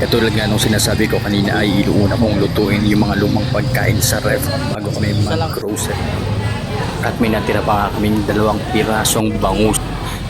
Katulad nga nung sinasabi ko kanina ay inuuna kong lutuin yung mga lumang pagkain sa ref bago kami mag-grocery. At may natira pa nga kaming 2 pirasong bangus.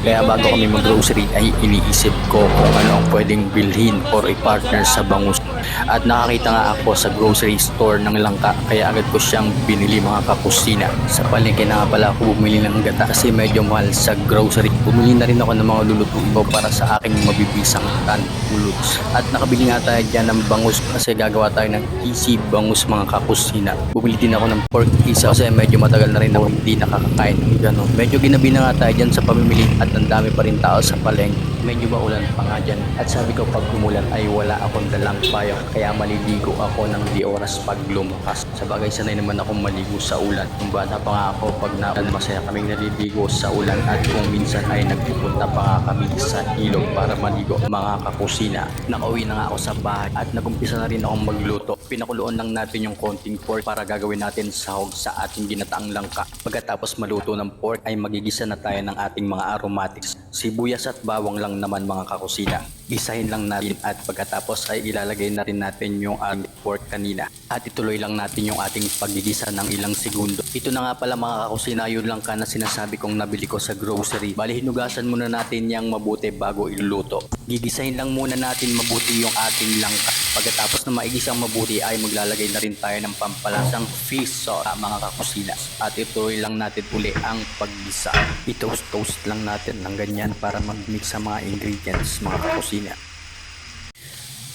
Kaya bago kami mag-grocery ay iniisip ko kung ano ang pwedeng bilhin or i-partner sa bangus. At nakakita nga ako sa grocery store ng langka kaya agad ko siyang binili mga kakusina. Sa palengke na nga pala ako bumili ng gata kasi medyo mahal sa grocery. Bumili na rin ako ng mga lulutuin ko para sa aking mabibisang tanuluts. At nakabili nga tayo dyan ng bangus kasi gagawa tayo ng easy bangus mga kakusina. Bumili din ako ng pork isa kasi medyo matagal na rin ako hindi nakakakain ng gano'n. Medyo ginabi na nga tayo dyan sa pamimili at ang dami pa rin tao sa palengke. Medyo maulan pa nga dyan. At sabi ko pag umulan ay wala akong dalang payong kaya maliligo ako ng di oras pag lumakas. Sa bagay sanay naman akong maligo sa ulan. Nung bata pa nga ako pag masaya kaming naliligo sa ulan at kung minsan ay nagpupunta pa nga kami sa ilog para maligo mga kakusina. Nakauwi na nga ako sa bahay at nagumpisa na rin akong magluto. Pinakuluan lang natin yung konting pork para gagawin natin sahog sa ating ginataang langka. Pagkatapos maluto ng pork ay magigisa na tayo ng ating mga aromatics. Sibuyas at bawang lang naman mga kakusina. Gisahin lang natin at pagkatapos ay ilalagay na rin natin yung pork kanina. At ituloy lang natin yung ating paggigisa ng ilang segundo. Ito na nga pala mga kakusina yung langka na sinasabi kong nabili ko sa grocery. Bali hinugasan muna natin yang mabuti bago iluluto. Gigisahin lang muna natin mabuti yung ating langka. Pagkatapos na maigisang mabuti ay maglalagay na rin tayo ng pampalasang fish sauce mga kakusina. At ituloy lang natin uli ang paggisa. I-toast lang natin ng ganyan para mag-mix sa mga ingredients mga kakusina.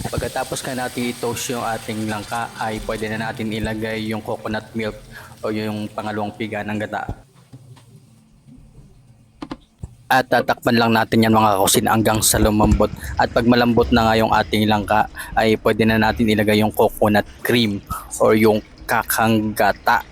Pagkatapos ka natin i-toast yung ating langka ay pwede na natin ilagay yung coconut milk o yung pangalawang piga ng gata. At tatakpan lang natin yan mga kakusina hanggang sa lumambot. At pag malambot na nga yung ating langka ay pwede na natin ilagay yung coconut cream or yung kakang gata.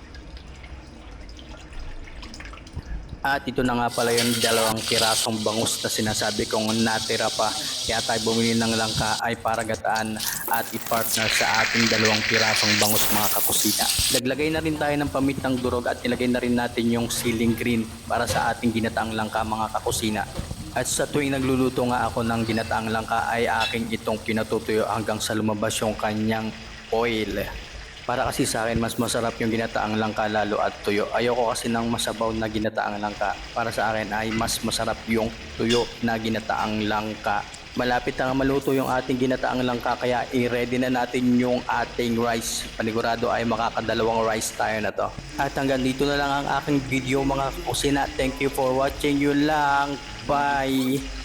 At ito na nga pala yung 2 pirasong bangus na sinasabi kong natira pa. Kaya tayo bumili ng langka ay para gataan at i-partner sa ating 2 pirasong bangus mga kakusina. Naglagay na rin tayo ng pamitang durog at ilagay na rin natin yung siling green para sa ating ginataang langka mga kakusina. At sa tuwing nagluluto nga ako ng ginataang langka ay aking itong pinatutuyo hanggang sa lumabas yung kanyang oil. Para kasi sa akin mas masarap yung ginataang langka lalo at tuyo. Ayoko kasi ng masabaw na ginataang langka. Para sa akin ay mas masarap yung tuyo na ginataang langka. Malapit na maluto yung ating ginataang langka kaya i-ready na natin yung ating rice. Panigurado ay makakadalawang rice tayo na to. At hanggang dito na lang ang aking video mga kusina. Thank you for watching. Yun lang. Bye!